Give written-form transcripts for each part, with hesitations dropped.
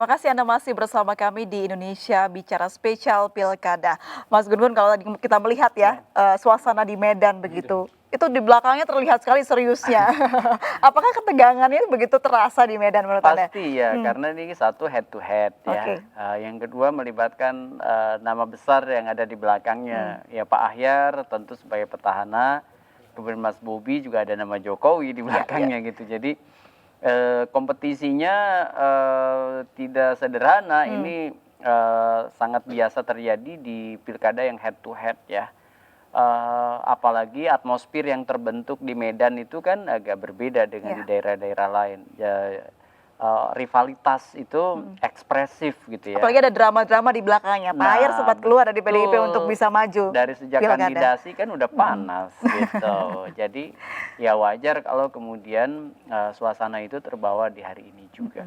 Terima kasih Anda masih bersama kami di Indonesia Bicara Spesial Pilkada. Mas Gun-Gun, kalau tadi kita melihat ya, Ya, suasana di Medan gitu. begitu, itu di belakangnya terlihat sekali seriusnya. Apakah ketegangannya begitu terasa di Medan menurut Anda? Pasti ya, karena ini satu head to head ya. Oke. Yang kedua melibatkan nama besar yang ada di belakangnya. Ya Pak Ahyar tentu sebagai petahana, kemudian Mas Bobi juga ada nama Jokowi di Ya, ya. belakangnya gitu. Jadi kompetisinya tidak sederhana. Ini sangat biasa terjadi di pilkada yang head to head ya. Apalagi atmosfer yang terbentuk di Medan itu kan agak berbeda dengan di Ya. daerah-daerah lain. Ya, rivalitas itu ekspresif gitu ya. Apalagi ada drama-drama di belakangnya. Pak Ahyar Nah, sempat keluar dari PDIP untuk betul. bisa maju Dari sejak pilkada. kandidasi kan udah panas gitu. Jadi ya wajar kalau kemudian suasana itu terbawa di hari ini juga.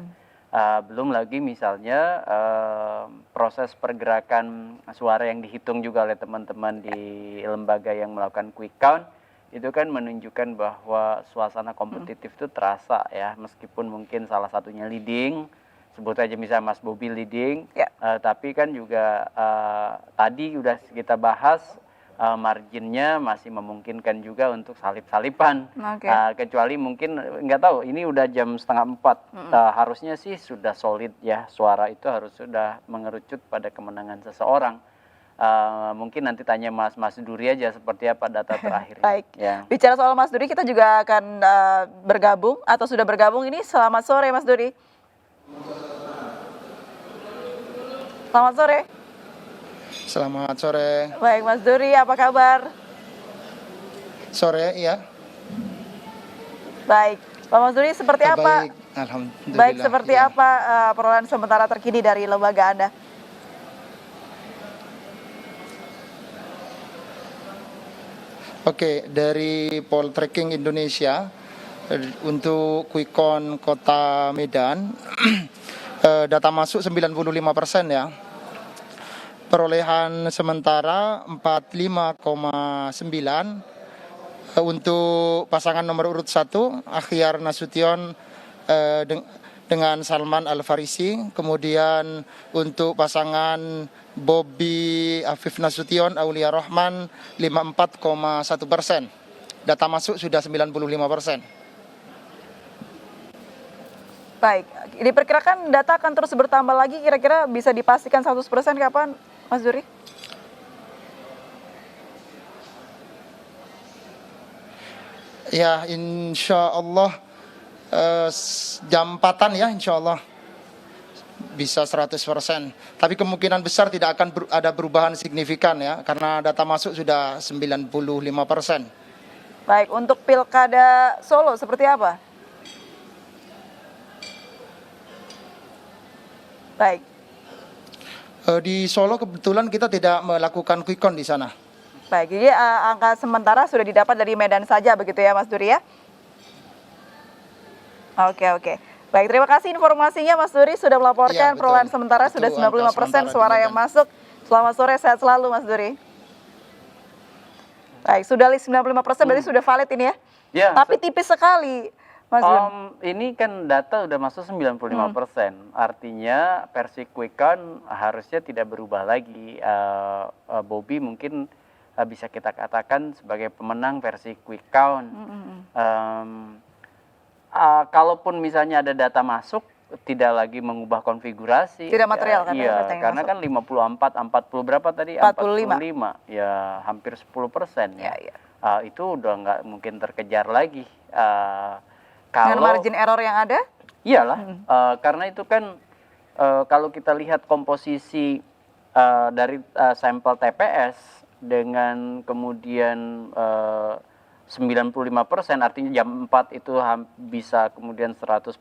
Belum lagi misalnya proses pergerakan suara yang dihitung juga oleh teman-teman di lembaga yang melakukan quick count itu kan menunjukkan bahwa suasana kompetitif itu terasa ya, meskipun mungkin salah satunya leading, sebut aja misalnya Mas Bobi leading, Ya. tapi kan juga tadi udah kita bahas marginnya masih memungkinkan juga untuk salip-salipan. Oke. Kecuali mungkin nggak tahu, ini udah jam 3:30, harusnya sih sudah solid ya, suara itu harus sudah mengerucut pada kemenangan seseorang. Mungkin nanti tanya Mas Duri aja seperti apa data terakhirnya. Baik. Ya. Bicara soal Mas Duri, kita juga akan bergabung atau sudah bergabung ini. Selamat sore Mas Duri. Selamat sore. Selamat sore. Baik Mas Duri, apa kabar? Sore, iya. Baik. Pak Mas Duri, seperti apa? Baik, alhamdulillah. Baik, seperti iya. apa perolehan sementara terkini dari lembaga Anda? Oke, dari Poltreking Indonesia untuk quick count Kota Medan data masuk 95% ya. Perolehan sementara 45,9 untuk pasangan nomor urut 1 Akhyar Nasution dengan Salman Al-Farisi. Kemudian untuk pasangan Bobi Afif Nasution Aulia Rohman 54,1%. Data masuk sudah 95%. Baik, diperkirakan data akan terus bertambah lagi, kira-kira bisa dipastikan 100% kapan, Mas Duri? Ya, insya Allah jam 4-an ya, insya Allah bisa 100%. Tapi kemungkinan besar tidak akan ada perubahan signifikan ya, karena data masuk sudah 95%. Baik, untuk pilkada Solo seperti apa? Baik. Di Solo kebetulan kita tidak melakukan quick count di sana. Baik, jadi angka sementara sudah didapat dari Medan saja begitu ya Mas Duri ya? Oke. Baik, terima kasih informasinya Mas Duri sudah melaporkan Iya, perolehan sementara Betul, sudah 95% angka sementara suara di yang Medan. masuk. Selamat sore, sehat selalu Mas Duri. Baik, sudah 95% berarti sudah valid ini ya? Ya, Tapi tipis sekali Mas Gun. ini kan data udah masuk 95%. Artinya versi quick count harusnya tidak berubah lagi. Bobi mungkin bisa kita katakan sebagai pemenang versi quick count. Kalaupun misalnya ada data masuk, tidak lagi mengubah konfigurasi. Tidak material kan ya, Iya, data yang karena masuk. kan 40 berapa tadi? 45. Ya, hampir 10% ya. Ya. Itu udah nggak mungkin terkejar lagi. Dengan margin error yang ada? Iyalah, karena itu kan kalau kita lihat komposisi dari sampel TPS dengan kemudian 95%, artinya jam 4 itu bisa kemudian 100%.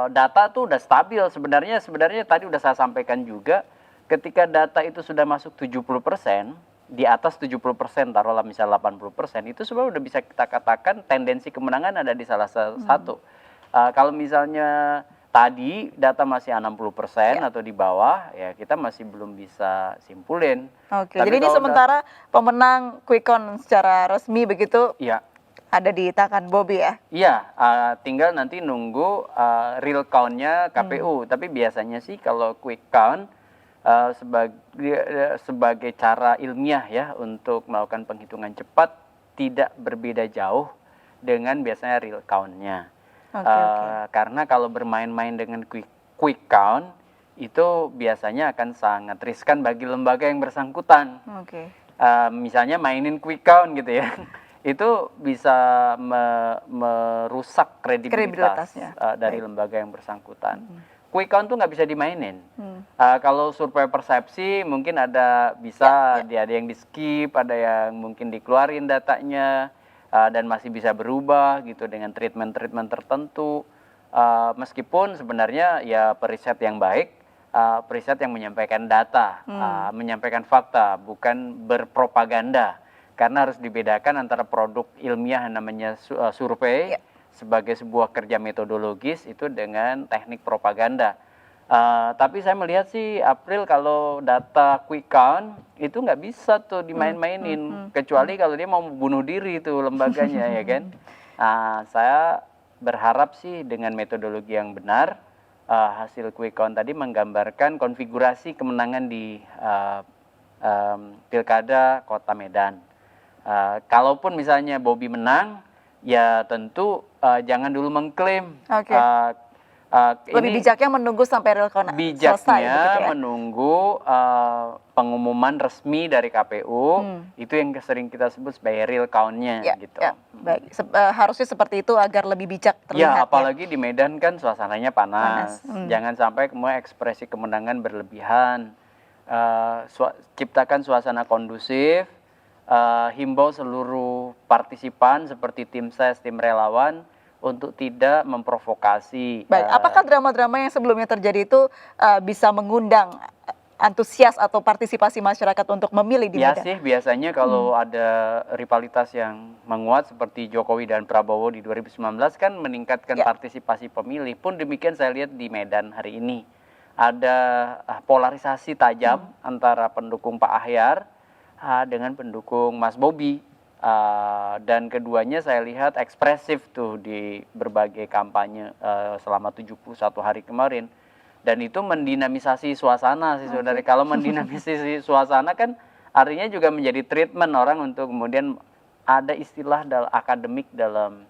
Data tuh udah stabil sebenarnya tadi udah saya sampaikan juga, ketika data itu sudah masuk 70%, di atas 70%, taruhlah misalnya 80%, itu sebenarnya udah bisa kita katakan tendensi kemenangan ada di salah satu. Kalau misalnya tadi data masih 60% atau di bawah, ya kita masih belum bisa simpulin. Oke, Tapi jadi ini kalau sementara pemenang quick count secara resmi begitu ya, ada di tangan Bobby ya. Iya, tinggal nanti nunggu real count-nya KPU. Tapi biasanya sih kalau quick count sebagai cara ilmiah ya untuk melakukan penghitungan cepat tidak berbeda jauh dengan biasanya real count-nya. Karena kalau bermain-main dengan quick count itu biasanya akan sangat riskan bagi lembaga yang bersangkutan. Misalnya mainin quick count gitu ya. Itu bisa merusak kredibilitas dari lembaga yang bersangkutan. Quick count tuh nggak bisa dimainin. Kalau survei persepsi mungkin bisa ada yang di skip, ada yang mungkin dikeluarin datanya dan masih bisa berubah gitu dengan treatment tertentu. Meskipun sebenarnya ya periset yang baik, periset yang menyampaikan data, menyampaikan fakta, bukan berpropaganda. Karena harus dibedakan antara produk ilmiah yang namanya survei sebagai sebuah kerja metodologis itu dengan teknik propaganda. Tapi saya melihat sih April kalau data quick count itu nggak bisa tuh dimain-mainin, kecuali kalau dia mau bunuh diri tuh lembaganya ya kan. Saya berharap sih dengan metodologi yang benar, hasil quick count tadi menggambarkan konfigurasi kemenangan di Pilkada Kota Medan. Kalaupun misalnya Bobby menang, ya tentu jangan dulu mengklaim. Lebih bijaknya menunggu sampai real count selesai. Bijaknya menunggu pengumuman resmi dari KPU, itu yang sering kita sebut sebagai real count-nya gitu. Baik, harusnya seperti itu agar lebih bijak terlihat. Apalagi di Medan kan suasananya panas. Jangan sampai kemudian ekspresi kemenangan berlebihan. Ciptakan suasana kondusif. Himbau seluruh partisipan seperti tim ses, tim relawan untuk tidak memprovokasi. Baik, apakah drama-drama yang sebelumnya terjadi itu bisa mengundang antusias atau partisipasi masyarakat untuk memilih di Medan? Ya sih, biasanya kalau ada rivalitas yang menguat seperti Jokowi dan Prabowo di 2019 kan meningkatkan partisipasi pemilih. Pun demikian saya lihat di Medan hari ini. Ada polarisasi tajam antara pendukung Pak Ahyar dengan pendukung Mas Bobby, dan keduanya saya lihat ekspresif tuh di berbagai kampanye selama 71 hari kemarin, dan itu mendinamisasi suasana sih saudara. Kalau mendinamisasi suasana kan artinya juga menjadi treatment orang untuk kemudian ada istilah akademik dalam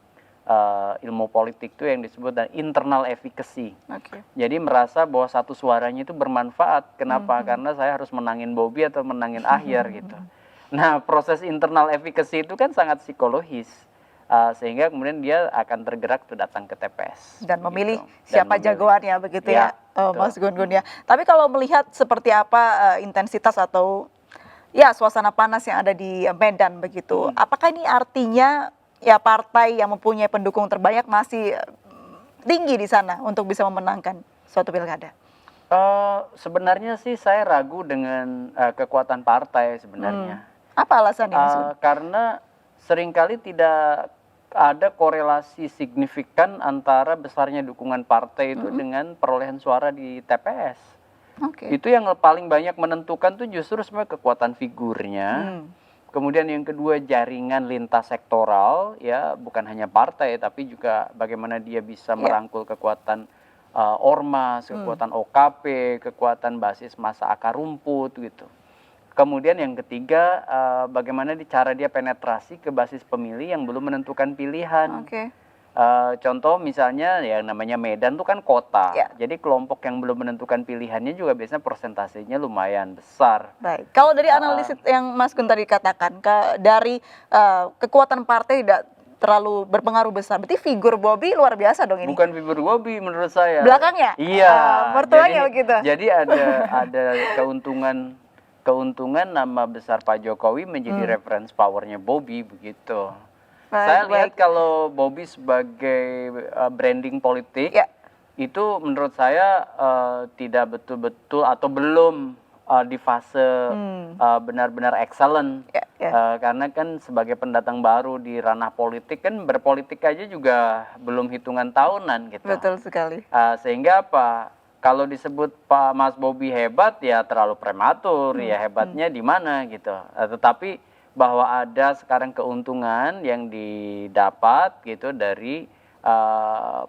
ilmu politik itu yang disebut internal efficacy. Jadi merasa bahwa satu suaranya itu bermanfaat. Kenapa? Karena saya harus menangin Bobby atau menangin Ahyar gitu. Nah, proses internal efficacy itu kan sangat psikologis. Sehingga kemudian dia akan tergerak tuh datang ke TPS. Dan memilih siapa jagoannya begitu ya, Mas Gun-Gun ya. Tapi kalau melihat seperti apa intensitas atau suasana panas yang ada di Medan begitu, apakah ini artinya partai yang mempunyai pendukung terbanyak masih tinggi di sana untuk bisa memenangkan suatu pilkada? Sebenarnya sih saya ragu dengan kekuatan partai sebenarnya. Apa alasannya, Mas Gun? Karena seringkali tidak ada korelasi signifikan antara besarnya dukungan partai itu dengan perolehan suara di TPS. Itu yang paling banyak menentukan tuh justru sebenarnya kekuatan figurnya. Kemudian yang kedua jaringan lintas sektoral, ya bukan hanya partai tapi juga bagaimana dia bisa merangkul kekuatan ormas, kekuatan OKP, kekuatan basis massa akar rumput gitu. Kemudian yang ketiga bagaimana cara dia penetrasi ke basis pemilih yang belum menentukan pilihan. Contoh misalnya yang namanya Medan tuh kan kota, jadi kelompok yang belum menentukan pilihannya juga biasanya persentasenya lumayan besar. Baik, kalau dari analisis yang Mas Gun tadi katakan, dari kekuatan partai tidak terlalu berpengaruh besar, berarti figur Bobby luar biasa dong ini. Bukan figur Bobby menurut saya. Belakangnya? Iya. Mertuanya begitu. Jadi ada keuntungan nama besar Pak Jokowi menjadi reference powernya Bobby begitu. Saya lihat kalau Bobby sebagai branding politik itu menurut saya tidak betul-betul atau belum di fase benar-benar excellent. Karena kan sebagai pendatang baru di ranah politik kan berpolitik aja juga belum hitungan tahunan gitu. Betul sekali. Sehingga apa? Kalau disebut Pak Mas Bobby hebat ya terlalu prematur, ya hebatnya di mana gitu. Tetapi bahwa ada sekarang keuntungan yang didapat gitu dari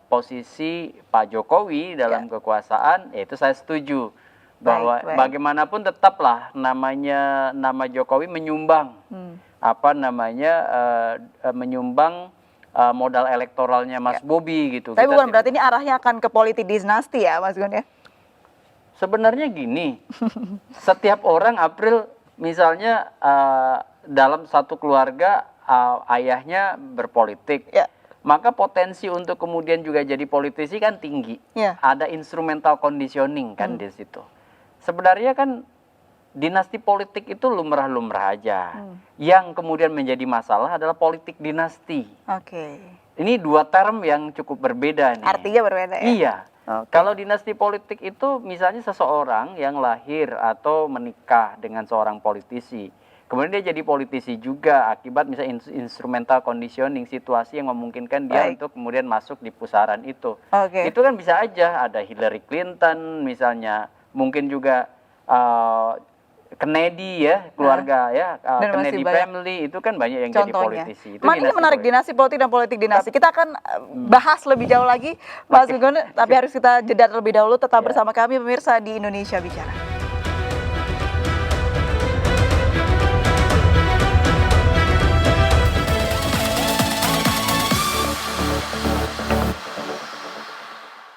posisi Pak Jokowi dalam kekuasaan, itu saya setuju bahwa Baik. bagaimanapun tetaplah namanya nama Jokowi menyumbang menyumbang modal elektoralnya Mas Bobi gitu. Tapi Kita bukan tidak- berarti ini arahnya akan ke politik dinasti ya Mas Gun ya? Sebenarnya gini, setiap orang April misalnya dalam satu keluarga ayahnya berpolitik, Ya. maka potensi untuk kemudian juga jadi politisi kan tinggi. Ya. Ada instrumental conditioning kan di situ. Sebenarnya kan dinasti politik itu lumrah-lumrah aja. Yang kemudian menjadi masalah adalah politik dinasti. Oke. Ini dua term yang cukup berbeda nih. Artinya berbeda ya? Iya. Oke. Kalau dinasti politik itu misalnya seseorang yang lahir atau menikah dengan seorang politisi, kemudian dia jadi politisi juga akibat misalnya instrumental conditioning, situasi yang memungkinkan dia Baik. untuk kemudian masuk di pusaran itu. Oke. Itu kan bisa aja ada Hillary Clinton misalnya, mungkin juga Kennedy ya, keluarga ya, Dan masih Kennedy banyak family itu kan banyak yang jadi contohnya. politisi. Itu Ini dinasti menarik politik. dinasti politik dan politik dinasti. Kita akan bahas lebih jauh lagi Mas Gun, tapi harus kita jeda terlebih dahulu. Tetap Ya. bersama kami pemirsa di Indonesia Bicara.